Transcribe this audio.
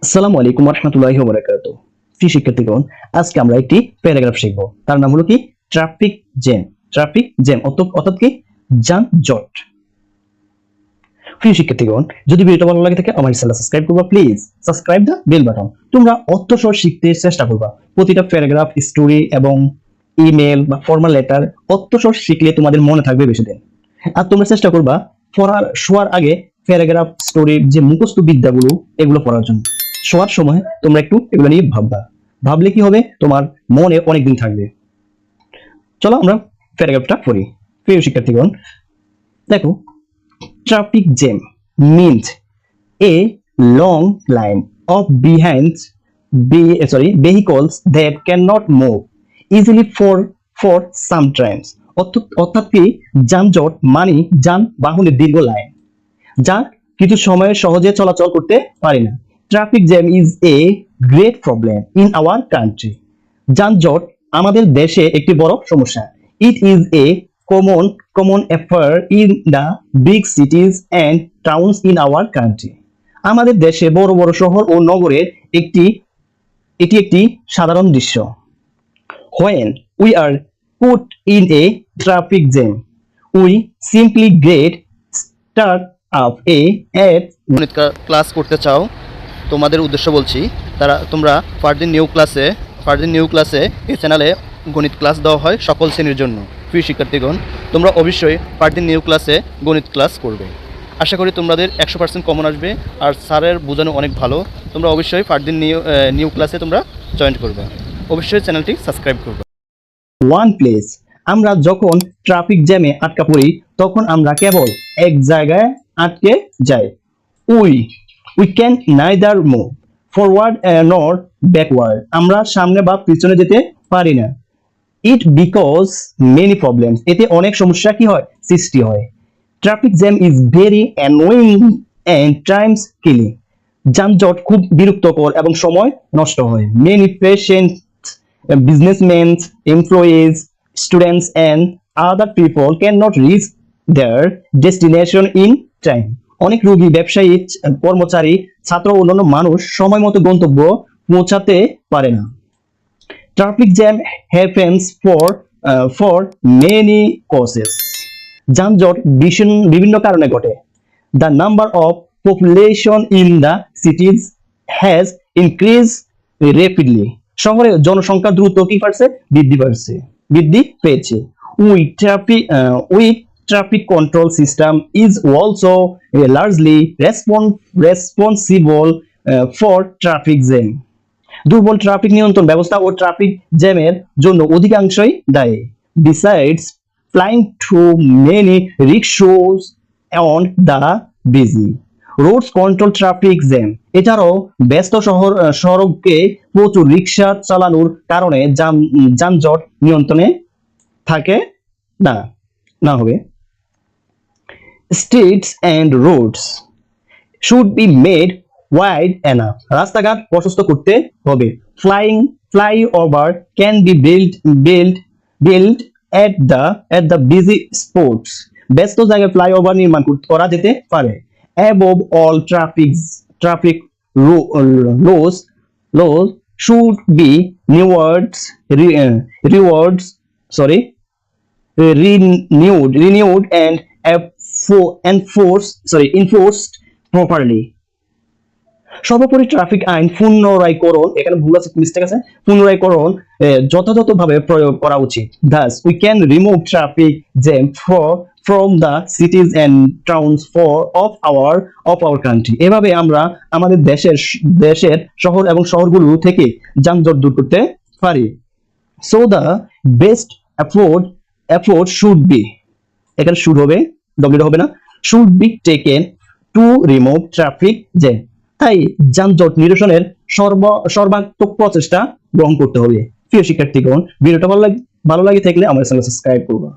আসসালামু আলাইকুম রহমতুল্লাহি ওয়া বারাকাতুহু। প্রিয় শিক্ষার্থীগণ, আজকে আমরা একটি প্যারাগ্রাফ শিখব। তার নাম হলো কি ট্রাফিক জ্যাম। ট্রাফিক জ্যাম অর্থাৎ কি যানজট। প্রিয় শিক্ষার্থীগণ, যদি ভিডিওটা ভালো লাগে থাকে আমার চ্যানেল সাবস্ক্রাইব করবা, please subscribe the bell button. তোমরা অর্থসহ শিখতে চেষ্টা করবা। প্রতিটা প্যারাগ্রাফ, স্টোরি এবং ইমেল বা ফর্মাল লেটার অর্থসহ শিখলে তোমাদের মনে থাকবে বেশি দিন। আর তোমরা চেষ্টা করবা শোয়ার আগে প্যারাগ্রাফ, স্টোরির যে মুখস্থ বিদ্যাগুলো এগুলো পড়ার জন্য। শোয়ার সময় তোমরা একটু এগুলো নিয়ে ভাববা। ভাবলে কি হবে, তোমার মনে অনেকদিন থাকবে। চলো আমরা প্যারাগ্রাফটা পড়ি। প্রিয় শিক্ষার্থীগণ, দেখো, traffic jam means a long line of vehicles that cannot move easily for some times. অর্থাৎ কি যানজট মানে যানবাহনের দীর্ঘ লাইন যা কিছু সময়ে সহজে চলাচল করতে পারে না। Traffic jam is a great problem in our country. যানজট আমাদের দেশে একটি বড় সমস্যা। It is a common affair in the big cities and towns in our country. আমাদের দেশে বড় বড় শহর ও নগরের এটি একটি সাধারণ দৃশ্য। When we are put in a traffic jam, we simply get stuck up at গণিত ক্লাস করতে চাও, তোমাদের উদ্দেশ্য বলছি। তোমরা ফারদিন নিউ ক্লাসে এই চ্যানেলে গণিত ক্লাস দেওয়া হয় সকল শ্রেণীর জন্য। প্রিয় শিক্ষার্থীগণ, তোমরা অবশ্যই ফারদিন নিউ ক্লাসে গণিত ক্লাস করবে। আশা করি তোমাদের 100% কমন আসবে। আর স্যারের বোঝানো অনেক ভালো। তোমরা অবশ্যই ফারদিন নিউ ক্লাসে তোমরা জয়েন করবে। অবশ্যই চ্যানেলটি সাবস্ক্রাইব করবে। one place. আমরা যখন ট্রাফিক জ্যামে আটকা পড়ি তখন আমরা কেবল এক জায়গায় আটকে যাই। we can neither move forward nor backward. আমরা সামনে বা পিছনে যেতে পারি না। it because many problems. এতে অনেক সমস্যা কি হয়, সৃষ্টি হয়। Traffic jam is very annoying and times killing. যানজট খুব বিরক্তকর এবং সময় নষ্ট হয়। many patients, businessmen, employees, students and other people cannot reach their destination in time. অনেক রোগী, ব্যবসায়ী, কর্মচারী, ছাত্র ও অন্যান্য মানুষ সময় মতো গন্তব্য পৌঁছাতে পারে না। Traffic jam happens for many causes. যানজট বিভিন্ন কারণে ঘটে। The number of population in the cities has increased rapidly. শহরে জনসংখ্যা দ্রুত কি পারছে, বৃদ্ধি পেয়েছে। Weak traffic control system is also largely responsible for traffic jam. দুর্বল ট্রাফিক নিয়ন্ত্রণ ব্যবস্থা ও ট্রাফিক জ্যামের জন্য অধিকাংশই দায়ী। Besides, flying too many rickshaws on the busy roads control traffic jam. এছাড়াও ব্যস্ত সড়কে প্রচুর রিক্সা চালানোর কারণে যানজট নিয়ন্ত্রণে থাকে না হবে। Streets and roads should be made wide enough. রাস্তাঘাট প্রশস্ত করতে হবে। Flyover can be built at the busy spots. ব্যস্ত জায়গায় ফ্লাইওভার নির্মাণ করা যেতে পারে। Above all, traffic laws should be renewed and enforced properly. সর্বোপরি ট্রাফিক আইন পুনরায়করণ, এখানে ভুল আছে, মিস্টেক আছে, পুনরায়করণ যথাযথভাবে প্রয়োগ করা উচিত। Thus, we can remove traffic jam from the cities and towns of our country. এভাবে আমরা আমাদের দেশের শহর এবং শহরগুলো থেকে যানজট দূর করতে পারি। So the best effort should be, এখানে should হবে, w হবে না, should be taken to remove traffic jam. তাই যানজট নিরসনের সর্বাত্মক প্রচেষ্টা গ্রহণ করতে হবে। প্রিয় শিক্ষার্থীগণ, ভিডিওটা ভালো লাগে থাকলে আমার চ্যানেল সাবস্ক্রাইব করবা।